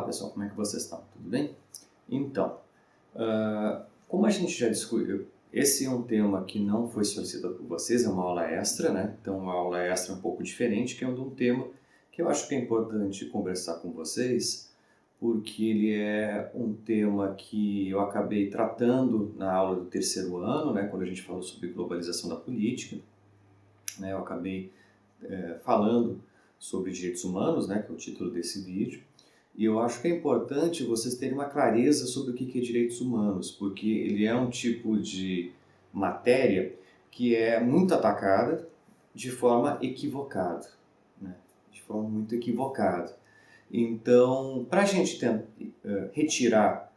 pessoal, como é que vocês estão? Tudo bem? Então, como a gente já discutiu, esse é um tema que não foi solicitado por vocês, é uma aula extra, né? Então, uma aula extra um pouco diferente, que é um tema que eu acho que é importante conversar com vocês, porque ele é um tema que eu acabei tratando na aula do terceiro ano, né? Quando a gente falou sobre globalização da política, né? Eu acabei falando sobre direitos humanos, né? Que é o título desse vídeo. E eu acho que é importante vocês terem uma clareza sobre o que é direitos humanos, porque ele é um tipo de matéria que é muito atacada de forma equivocada, né? De forma muito equivocada. Então, para a gente retirar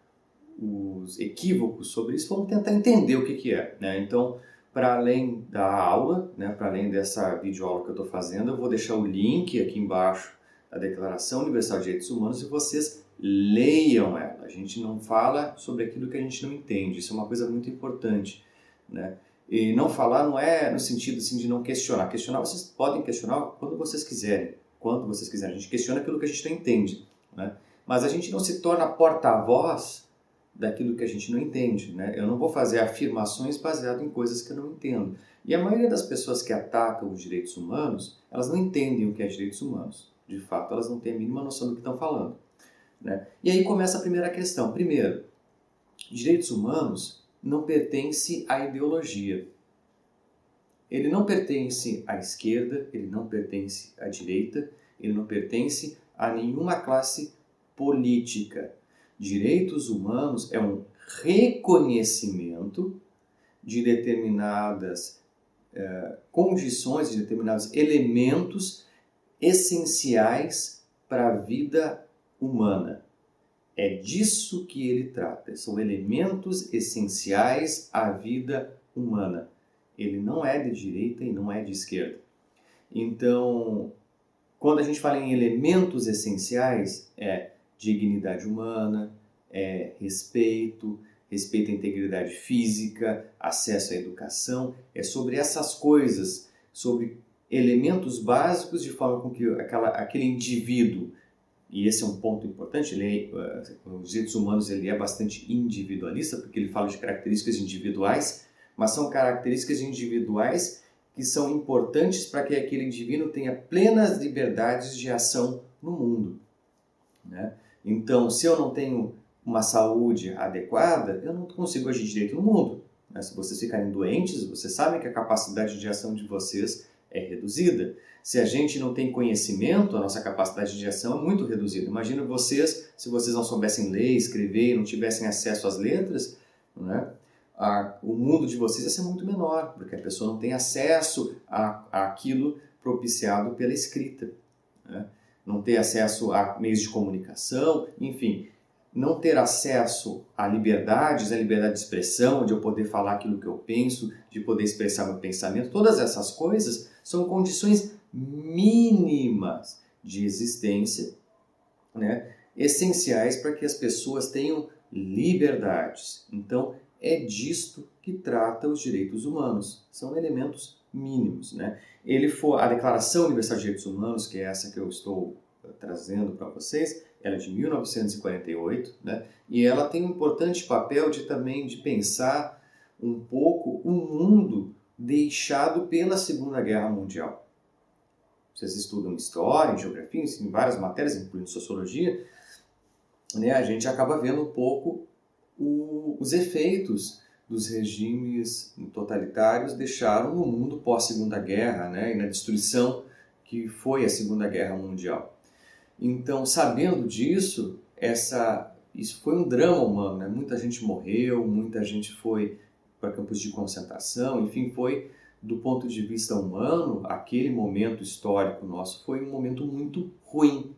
os equívocos sobre isso, vamos tentar entender o que é, né? Então, para além da aula, né, para além dessa videoaula que eu estou fazendo, eu vou deixar o link aqui embaixo da Declaração Universal de Direitos Humanos e vocês leiam ela. A gente não fala sobre aquilo que a gente não entende, isso é uma coisa muito importante, né? E não falar não é no sentido assim, de não questionar. Questionar, vocês podem questionar quando vocês quiserem, A gente questiona aquilo que a gente não entende, né? Mas a gente não se torna porta-voz daquilo que a gente não entende, né? Eu não vou fazer afirmações baseadas em coisas que eu não entendo. E a maioria das pessoas que atacam os direitos humanos, elas não entendem o que é direitos humanos. De fato, elas não têm a mínima noção do que estão falando, né? E aí começa a primeira questão. Primeiro, direitos humanos não pertencem à ideologia. Ele não pertence à esquerda, ele não pertence à direita, ele não pertence a nenhuma classe política. Direitos humanos é um reconhecimento de determinadas condições, de determinados elementos essenciais para a vida humana. É disso que ele trata. São elementos essenciais à vida humana. Ele não é de direita e não é de esquerda. Então, quando a gente fala em elementos essenciais, é dignidade humana, respeito à integridade física, acesso à educação, é sobre essas coisas, sobre elementos básicos de forma com que aquele indivíduo, e esse é um ponto importante, os direitos humanos ele é bastante individualista, porque ele fala de características individuais, mas são características individuais que são importantes para que aquele indivíduo tenha plenas liberdades de ação no mundo, né? Então, se eu não tenho uma saúde adequada, eu não consigo agir direito no mundo, né? Se vocês ficarem doentes, vocês sabem que a capacidade de ação de vocês é reduzida. Se a gente não tem conhecimento, a nossa capacidade de ação é muito reduzida. Imagina vocês, se vocês não soubessem ler, escrever, não tivessem acesso às letras, né? O mundo de vocês ia ser muito menor, porque a pessoa não tem acesso àquilo propiciado pela escrita, né? Não ter acesso a meios de comunicação, enfim, não ter acesso a liberdades, a liberdade de expressão, de eu poder falar aquilo que eu penso, de poder expressar meu pensamento, todas essas coisas são condições mínimas de existência, né, essenciais para que as pessoas tenham liberdades. Então, é disto que trata os direitos humanos. São elementos mínimos, né? A Declaração Universal de Direitos Humanos, que é essa que eu estou trazendo para vocês, ela é de 1948, né? E ela tem um importante papel também de pensar um pouco o mundo deixado pela Segunda Guerra Mundial. Vocês estudam história, geografia, em várias matérias, incluindo sociologia, né? A gente acaba vendo um pouco os efeitos dos regimes totalitários deixaram no mundo pós-Segunda Guerra, né? E na destruição que foi a Segunda Guerra Mundial. Então, sabendo disso, isso foi um drama humano, né? Muita gente morreu, muita gente foi para campos de concentração, enfim, foi, do ponto de vista humano, aquele momento histórico nosso foi um momento muito ruim.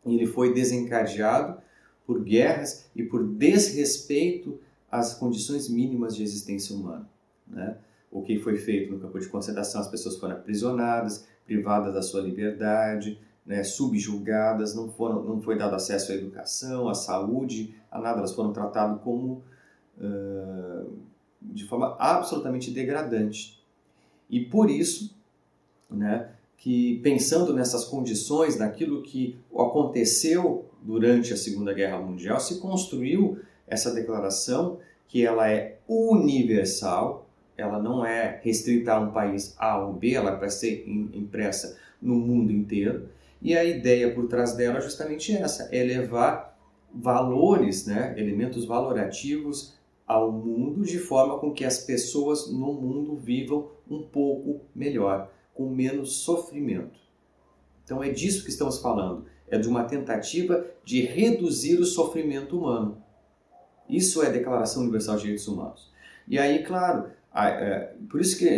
E ele foi desencadeado por guerras e por desrespeito às condições mínimas de existência humana, né? O que foi feito no campo de concentração, as pessoas foram aprisionadas, privadas da sua liberdade, né, subjugadas, não foi dado acesso à educação, à saúde, a nada, elas foram tratadas como de forma absolutamente degradante. E por isso, né, que pensando nessas condições, naquilo que aconteceu durante a Segunda Guerra Mundial, se construiu essa declaração que ela é universal, ela não é restrita a um país A ou B, ela vai ser impressa no mundo inteiro. E a ideia por trás dela é justamente essa, é levar valores, né, elementos valorativos ao mundo, de forma com que as pessoas no mundo vivam um pouco melhor, com menos sofrimento. Então é disso que estamos falando, é de uma tentativa de reduzir o sofrimento humano. Isso é a Declaração Universal de Direitos Humanos. E aí, claro, por isso que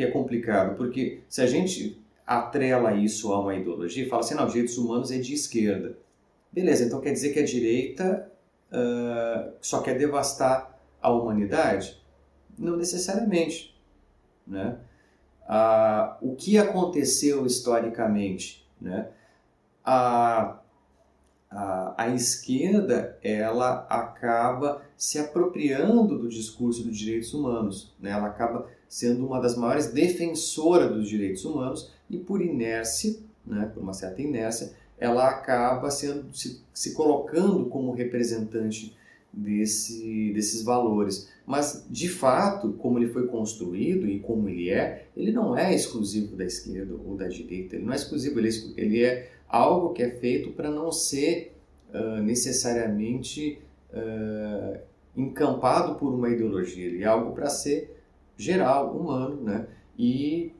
é complicado, porque se a gente atrela isso a uma ideologia e fala assim, não, direitos humanos é de esquerda. Beleza, então quer dizer que a direita só quer devastar a humanidade? Não necessariamente, né? O que aconteceu historicamente, né? A esquerda, ela acaba se apropriando do discurso dos direitos humanos, né? Ela acaba sendo uma das maiores defensoras dos direitos humanos e por inércia, né? Por uma certa inércia, ela acaba se colocando como representante desses valores. Mas, de fato, como ele foi construído e como ele não é exclusivo da esquerda ou da direita, ele não é exclusivo, ele é algo que é feito para não ser necessariamente encampado por uma ideologia, ele é algo para ser geral, humano, né? E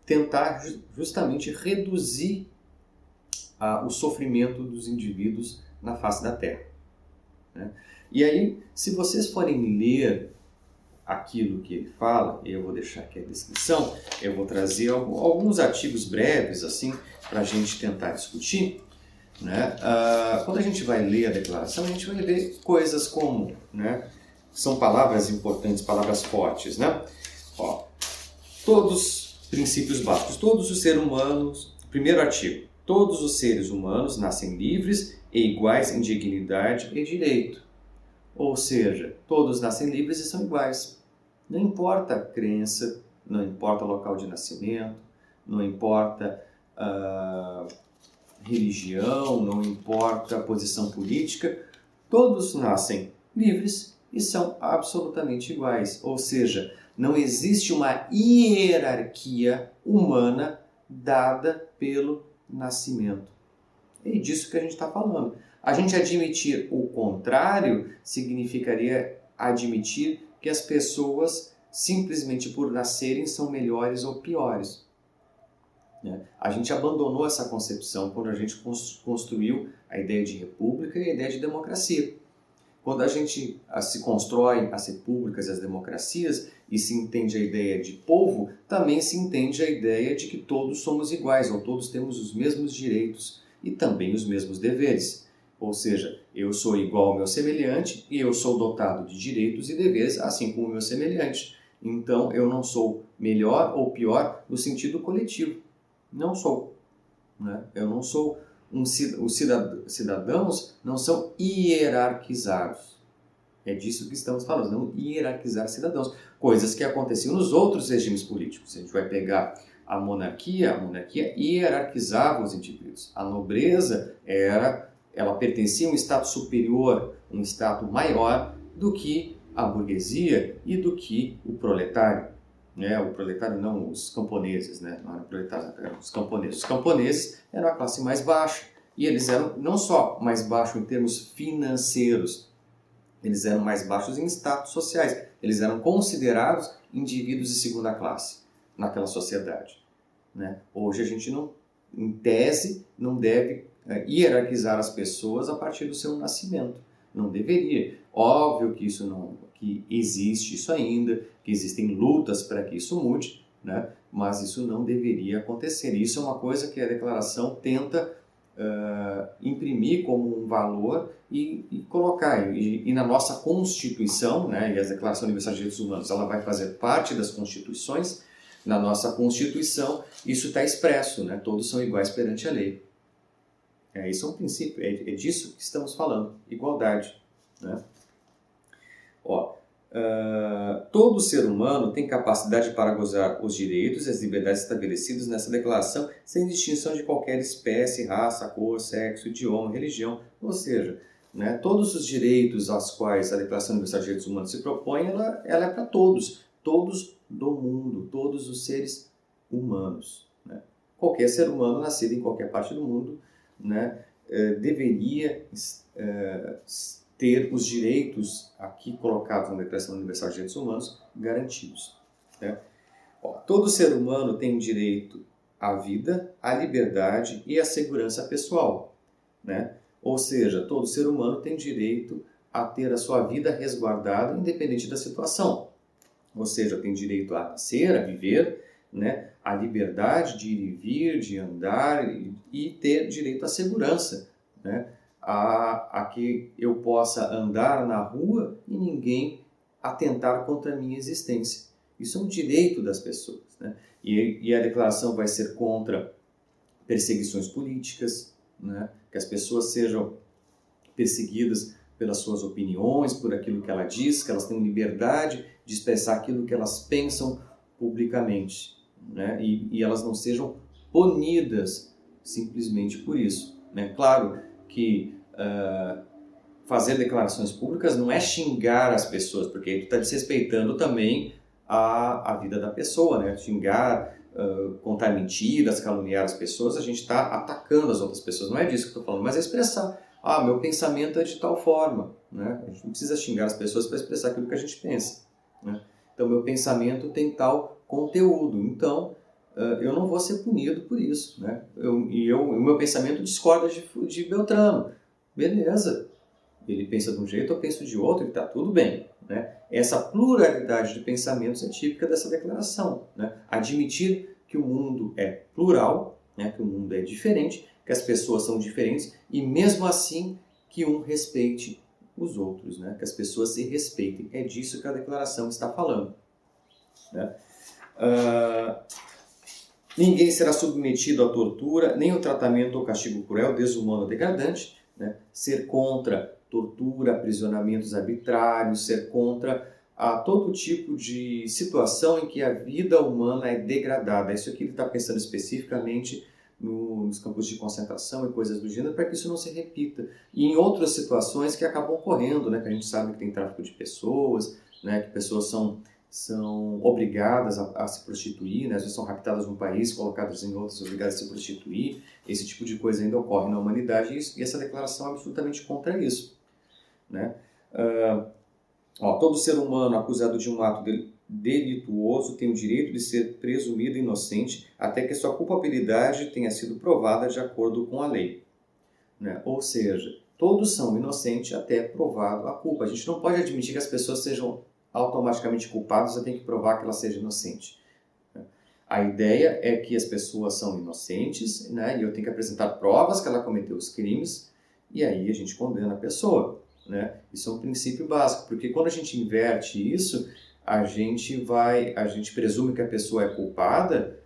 tentar justamente reduzir o sofrimento dos indivíduos na face da Terra, né? E aí, se vocês forem ler aquilo que ele fala, eu vou deixar aqui a descrição, eu vou trazer alguns artigos breves assim para a gente tentar discutir, né? Quando a gente vai ler a declaração, a gente vai ver coisas como, né? São palavras importantes, palavras fortes, né? Ó, todos princípios básicos, todos os seres humanos, primeiro artigo, todos os seres humanos nascem livres e iguais em dignidade e direito. Ou seja, todos nascem livres e são iguais. Não importa a crença, não importa o local de nascimento, não importa a religião, não importa a posição política, todos nascem livres e são absolutamente iguais. Ou seja, não existe uma hierarquia humana dada pelo nascimento. É disso que a gente está falando. A gente admitir o contrário significaria admitir que as pessoas, simplesmente por nascerem, são melhores ou piores. A gente abandonou essa concepção quando a gente construiu a ideia de república e a ideia de democracia. Quando a gente se constrói as repúblicas e as democracias e se entende a ideia de povo, também se entende a ideia de que todos somos iguais, ou todos temos os mesmos direitos e também os mesmos deveres. Ou seja, eu sou igual ao meu semelhante e eu sou dotado de direitos e deveres, assim como o meu semelhante. Então, eu não sou melhor ou pior no sentido coletivo. Não sou. Né? Eu não sou os cidadãos não são hierarquizados. É disso que estamos falando, não hierarquizar cidadãos. Coisas que aconteciam nos outros regimes políticos. A gente vai pegar a monarquia hierarquizava os indivíduos. A nobreza ela pertencia a um status superior, um status maior do que a burguesia e do que o proletário. O proletário não, os camponeses, né? Não era proletário, eram os camponeses. Os camponeses eram a classe mais baixa e eles eram não só mais baixos em termos financeiros, eles eram mais baixos em status sociais. Eles eram considerados indivíduos de segunda classe naquela sociedade, né? Hoje a gente não, em tese, não deve hierarquizar as pessoas a partir do seu nascimento. Não deveria. Óbvio que que existe isso ainda, que existem lutas para que isso mude, né? Mas isso não deveria acontecer. Isso é uma coisa que a declaração tenta imprimir como um valor e colocar. E na nossa Constituição, né? E a Declaração Universal de Direitos Humanos, ela vai fazer parte das constituições. Na nossa Constituição, isso está expresso, né? Todos são iguais perante a lei. Isso é um princípio, é disso que estamos falando, igualdade, né? Todo ser humano tem capacidade para gozar os direitos e as liberdades estabelecidos nessa declaração, sem distinção de qualquer espécie, raça, cor, sexo, idioma, religião. Ou seja, né, todos os direitos aos quais a Declaração Universal de Direitos Humanos se propõe, ela é para todos do mundo, todos os seres humanos. Né? Qualquer ser humano nascido em qualquer parte do mundo, né, deveria ter os direitos aqui colocados na Declaração Universal de Direitos Humanos garantidos. Né? Todo ser humano tem direito à vida, à liberdade e à segurança pessoal. Né? Ou seja, todo ser humano tem direito a ter a sua vida resguardada independente da situação. Ou seja, tem direito a nascer, a viver, né? A liberdade de ir e vir, de andar e ter direito à segurança, né? A que eu possa andar na rua e ninguém atentar contra a minha existência. Isso é um direito das pessoas. Né? E a declaração vai ser contra perseguições políticas, né? Que as pessoas sejam perseguidas pelas suas opiniões, por aquilo que ela diz, que elas tenham liberdade de expressar aquilo que elas pensam publicamente, né? E elas não sejam punidas simplesmente por isso. Né? Claro que fazer declarações públicas não é xingar as pessoas, porque aí tu está desrespeitando também a vida da pessoa, né? Xingar, contar mentiras, caluniar as pessoas, a gente está atacando as outras pessoas. Não é disso que eu estou falando, mas é expressar. Meu pensamento é de tal forma. Né? A gente não precisa xingar as pessoas para expressar aquilo que a gente pensa. Né? Então, meu pensamento tem tal conteúdo. Então, eu não vou ser punido por isso. Né? O meu pensamento discorda de Beltrano. Beleza. Ele pensa de um jeito, eu penso de outro e está tudo bem. Né? Essa pluralidade de pensamentos é típica dessa declaração. Né? Admitir que o mundo é plural, né? Que o mundo é diferente, que as pessoas são diferentes e mesmo assim que um respeite os outros, né? Que as pessoas se respeitem. É disso que a declaração está falando. Né? Ninguém será submetido à tortura, nem ao tratamento ou castigo cruel, desumano ou degradante. Né? Ser contra tortura, aprisionamentos arbitrários, ser contra todo tipo de situação em que a vida humana é degradada. Isso aqui ele está pensando especificamente nos campos de concentração e coisas do gênero, para que isso não se repita. E em outras situações que acabam ocorrendo, né, que a gente sabe que tem tráfico de pessoas, né, que pessoas são obrigadas a se prostituir, né, às vezes são raptadas num país, colocadas em outros, obrigadas a se prostituir. Esse tipo de coisa ainda ocorre na humanidade e essa declaração é absolutamente contra isso. Né? Todo ser humano acusado de um ato delituoso tem o direito de ser presumido inocente até que sua culpabilidade tenha sido provada de acordo com a lei. Né? Ou seja, todos são inocentes até provado a culpa. A gente não pode admitir que as pessoas sejam automaticamente culpadas, você tem que provar que ela seja inocente. Né? A ideia é que as pessoas são inocentes, né? E eu tenho que apresentar provas que ela cometeu os crimes e aí a gente condena a pessoa. Né? Isso é um princípio básico, porque quando a gente inverte isso, a gente presume que a pessoa é culpada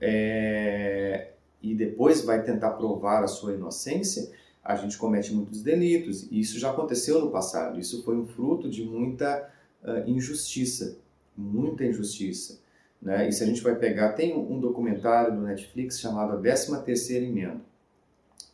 e depois vai tentar provar a sua inocência, a gente comete muitos delitos. E isso já aconteceu no passado, isso foi um fruto de muita injustiça, muita injustiça. Né? E se a gente vai pegar, tem um documentário do Netflix chamado A 13ª Emenda.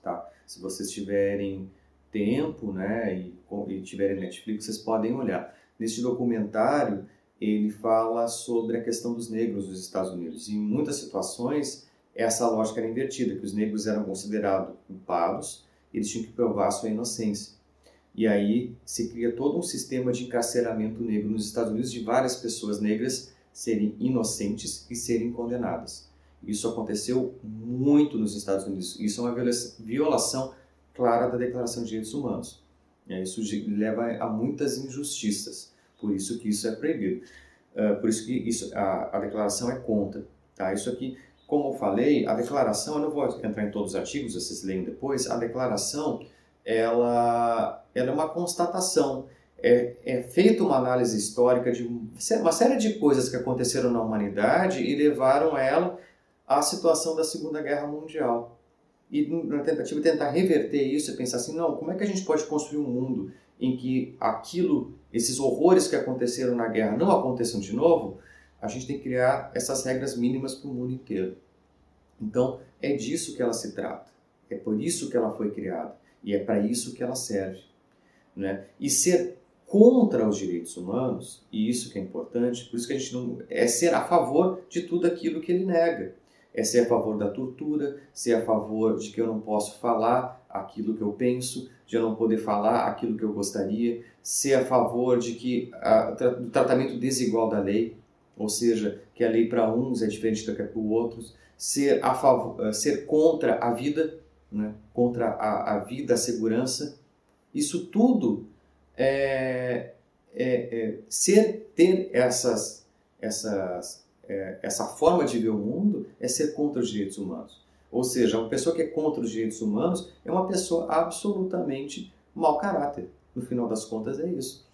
Tá? Se vocês tiverem tempo, né, e tiverem Netflix, vocês podem olhar. Neste documentário, ele fala sobre a questão dos negros nos Estados Unidos. E em muitas situações, essa lógica era invertida, que os negros eram considerados culpados, eles tinham que provar a sua inocência. E aí se cria todo um sistema de encarceramento negro nos Estados Unidos, de várias pessoas negras serem inocentes e serem condenadas. Isso aconteceu muito nos Estados Unidos. Isso é uma violação clara da Declaração de Direitos Humanos. Isso leva a muitas injustiças, por isso que isso é proibido. Por isso que a declaração é contra. Tá? Isso aqui, como eu falei, a declaração, eu não vou entrar em todos os artigos, vocês leem depois, a declaração ela é uma constatação, é feita uma análise histórica de uma série de coisas que aconteceram na humanidade e levaram ela à situação da Segunda Guerra Mundial. E na tentativa de tentar reverter isso e pensar assim, não, como é que a gente pode construir um mundo em que esses horrores que aconteceram na guerra não aconteçam de novo, a gente tem que criar essas regras mínimas para o mundo inteiro. Então, é disso que ela se trata. É por isso que ela foi criada. E é para isso que ela serve. Né? E ser contra os direitos humanos, e isso que é importante, por isso que a gente não... é ser a favor de tudo aquilo que ele nega. É ser a favor da tortura, ser a favor de que eu não posso falar aquilo que eu penso, de eu não poder falar aquilo que eu gostaria, ser a favor de que do tratamento desigual da lei, ou seja, que a lei para uns é diferente da que é para outros, ser contra a vida, né? Contra a vida, a segurança. Isso tudo ter essa forma de ver o mundo é ser contra os direitos humanos. Ou seja, uma pessoa que é contra os direitos humanos é uma pessoa absolutamente mau caráter. No final das contas é isso.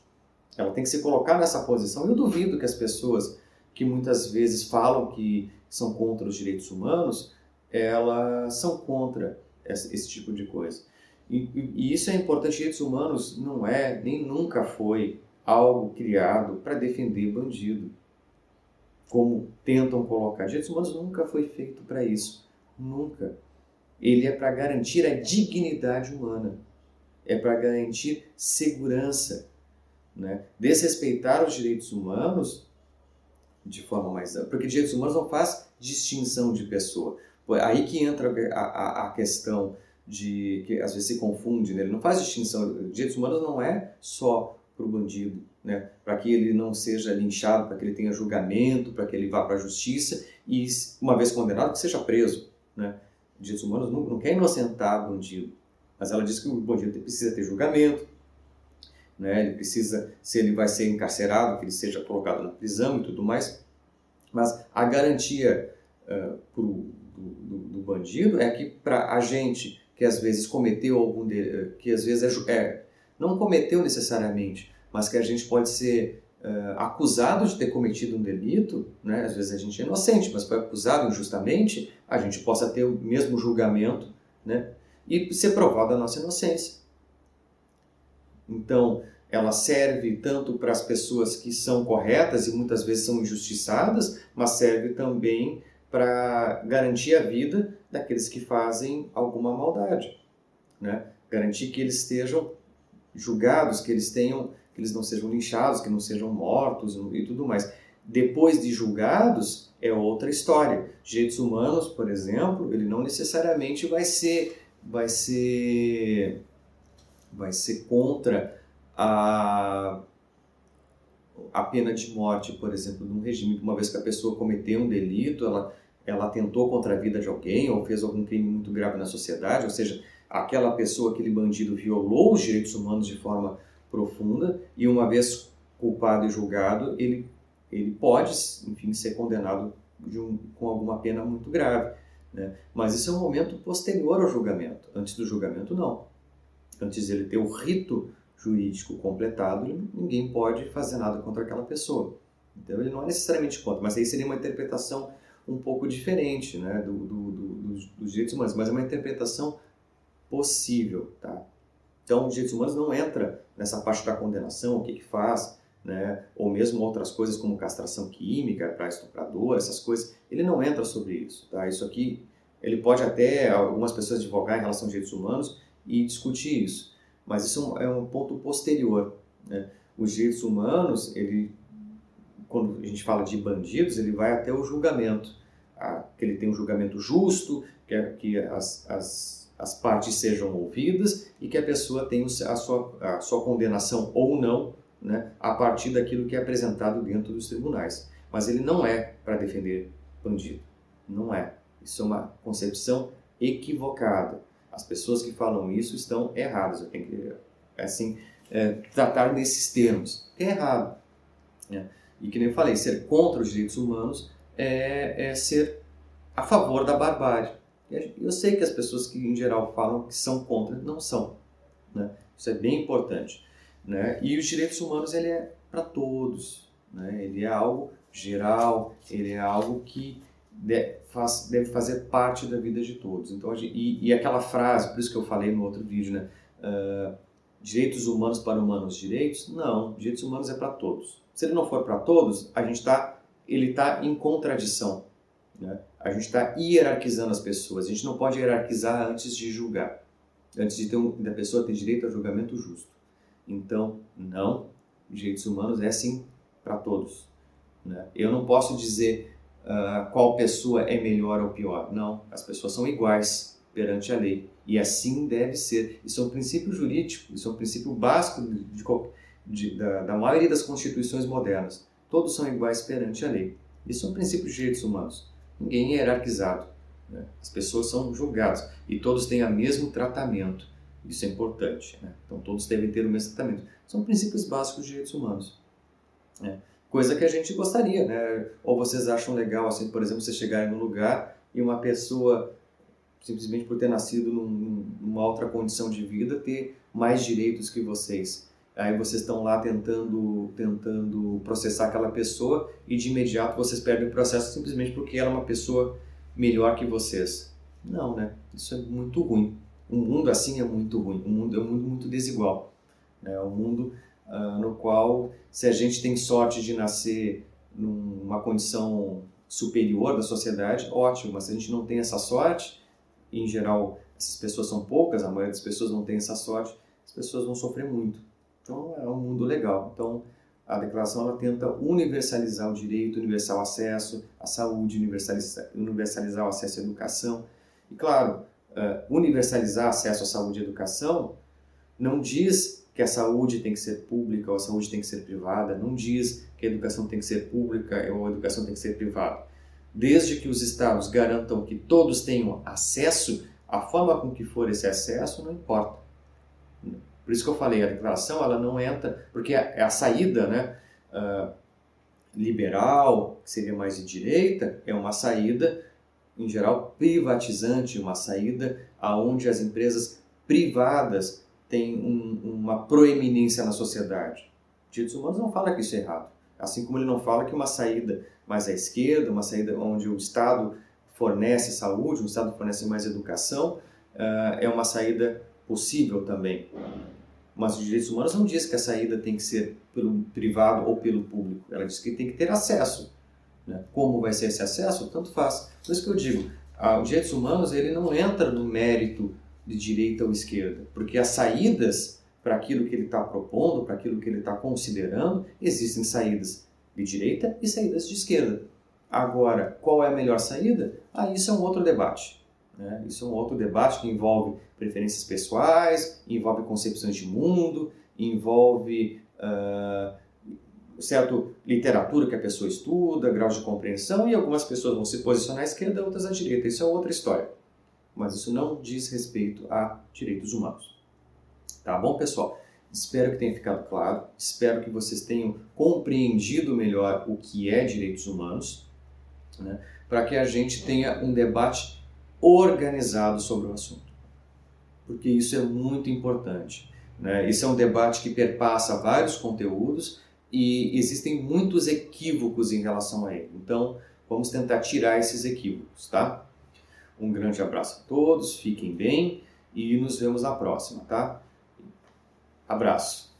Ela tem que se colocar nessa posição. Eu duvido que as pessoas que muitas vezes falam que são contra os direitos humanos, elas são contra esse tipo de coisa. E isso é importante. Direitos humanos não nem nunca foi algo criado para defender bandido, como tentam colocar. Direitos humanos nunca foi feito para isso. Nunca. Ele é para garantir a dignidade humana. É para garantir segurança. Né? Desrespeitar os direitos humanos de forma mais ampla. Porque direitos humanos não faz distinção de pessoa. Aí que entra a questão de que às vezes se confunde, né? Ele não faz distinção. Direitos humanos não é só para o bandido, né? Para que ele não seja linchado, para que ele tenha julgamento, para que ele vá para a justiça e, uma vez condenado, que seja preso, né? Direitos humanos não quer inocentar o bandido, mas ela diz que o bandido precisa ter julgamento, né? Ele precisa, se ele vai ser encarcerado, que ele seja colocado na prisão e tudo mais, mas a garantia do bandido é que para a gente que às vezes cometeu algum que às vezes não cometeu necessariamente, mas que a gente pode ser acusado de ter cometido um delito, né? Às vezes a gente é inocente, mas foi acusado injustamente, a gente possa ter o mesmo julgamento, né? E ser provada a nossa inocência. Então, ela serve tanto para as pessoas que são corretas e muitas vezes são injustiçadas, mas serve também para garantir a vida daqueles que fazem alguma maldade, né? Garantir que eles estejam julgados, que eles não sejam linchados, que não sejam mortos e tudo mais. Depois de julgados, é outra história. Direitos humanos, por exemplo, ele não necessariamente vai ser contra a pena de morte, por exemplo, num regime. Uma vez que a pessoa cometeu um delito, ela atentou contra a vida de alguém ou fez algum crime muito grave na sociedade, ou seja, aquela pessoa, aquele bandido violou os direitos humanos de forma profunda e uma vez culpado e julgado, ele pode, enfim, ser condenado com alguma pena muito grave, né? Mas isso é um momento posterior ao julgamento. Antes do julgamento, não. Antes de ele ter o rito jurídico completado, ninguém pode fazer nada contra aquela pessoa. Então ele não é necessariamente contra, mas aí seria uma interpretação um pouco diferente, né, dos direitos humanos, mas é uma interpretação possível, tá? Então, os direitos humanos não entra nessa parte da condenação, o que faz, né? Ou mesmo outras coisas como castração química para estuprador, essas coisas, ele não entra sobre isso, tá? Isso aqui, ele pode até, algumas pessoas advogar em relação aos direitos humanos e discutir isso, mas isso é um ponto posterior, né? Os direitos humanos, quando a gente fala de bandidos, ele vai até o julgamento, que ele tem um julgamento justo, que as partes sejam ouvidas e que a pessoa tenha a sua condenação ou não, né, a partir daquilo que é apresentado dentro dos tribunais. Mas ele não é para defender bandido. Não é. Isso é uma concepção equivocada. As pessoas que falam isso estão erradas. Eu tenho que, assim, tratar nesses termos. É errado, né? E que nem eu falei, ser contra os direitos humanos é ser a favor da barbárie. Eu sei que as pessoas que em geral falam que são contra, não são, né? Isso é bem importante, né? E os direitos humanos, ele é para todos, né? Ele é algo geral, ele é algo que deve fazer parte da vida de todos. Então, e aquela frase, por isso que eu falei no outro vídeo, né? direitos humanos para humanos direitos? Não, direitos humanos é para todos. Se ele não for para todos, ele está em contradição, né? A gente está hierarquizando as pessoas. A gente não pode hierarquizar antes de julgar, antes de da pessoa ter direito a julgamento justo. Então, não, direitos humanos é sim para todos, né? Eu não posso dizer qual pessoa é melhor ou pior. Não, as pessoas são iguais perante a lei. E assim deve ser. Isso é um princípio jurídico, isso é um princípio básico da maioria das constituições modernas. Todos são iguais perante a lei. Isso é um princípio de direitos humanos. Ninguém é hierarquizado, né? As pessoas são julgadas e todos têm o mesmo tratamento. Isso é importante, né? Então todos devem ter o mesmo tratamento. São princípios básicos de direitos humanos, né? Coisa que a gente gostaria, né? Ou vocês acham legal, assim, por exemplo, vocês chegarem num lugar e uma pessoa, simplesmente por ter nascido numa outra condição de vida, ter mais direitos que vocês. Aí vocês estão lá tentando processar aquela pessoa e de imediato vocês perdem o processo simplesmente porque ela é uma pessoa melhor que vocês. Não, né? Isso é muito ruim. Um mundo assim é muito ruim. Um mundo é um mundo muito desigual, né? É um mundo no qual, se a gente tem sorte de nascer numa condição superior da sociedade, ótimo. Mas se a gente não tem essa sorte, em geral essas pessoas são poucas, a maioria das pessoas não tem essa sorte, as pessoas vão sofrer muito. Então é um mundo legal. Então a declaração ela tenta universalizar o direito, universal acesso à saúde, universalizar o acesso à educação. E claro, universalizar acesso à saúde e educação não diz que a saúde tem que ser pública ou a saúde tem que ser privada, não diz que a educação tem que ser pública ou a educação tem que ser privada. Desde que os estados garantam que todos tenham acesso, a forma com que for esse acesso não importa. Por isso que eu falei, a declaração ela não entra, porque a saída, né, liberal, que seria mais de direita, é uma saída, em geral, privatizante, uma saída onde as empresas privadas têm uma proeminência na sociedade. Direitos humanos não fala que isso é errado. Assim como ele não fala que uma saída mais à esquerda, uma saída onde o Estado fornece saúde, o Estado fornece mais educação, é uma saída possível também. Mas os direitos humanos não diz que a saída tem que ser pelo privado ou pelo público. Ela diz que tem que ter acesso, né? Como vai ser esse acesso? Tanto faz. Por isso que eu digo, os direitos humanos ele não entra no mérito de direita ou esquerda, porque as saídas para aquilo que ele está propondo, para aquilo que ele está considerando, existem saídas de direita e saídas de esquerda. Agora, qual é a melhor saída? Isso é um outro debate, né? Isso é um outro debate que envolve preferências pessoais, envolve concepções de mundo, envolve certo literatura que a pessoa estuda, graus de compreensão, e algumas pessoas vão se posicionar à esquerda, outras à direita. Isso é outra história. Mas isso não diz respeito a direitos humanos. Tá bom, pessoal? Espero que tenha ficado claro, espero que vocês tenham compreendido melhor o que é direitos humanos, né, para que a gente tenha um debate organizado sobre o assunto. Porque isso é muito importante, né? Esse é um debate que perpassa vários conteúdos e existem muitos equívocos em relação a ele. Então, vamos tentar tirar esses equívocos, tá? Um grande abraço a todos, fiquem bem e nos vemos na próxima, tá? Abraço!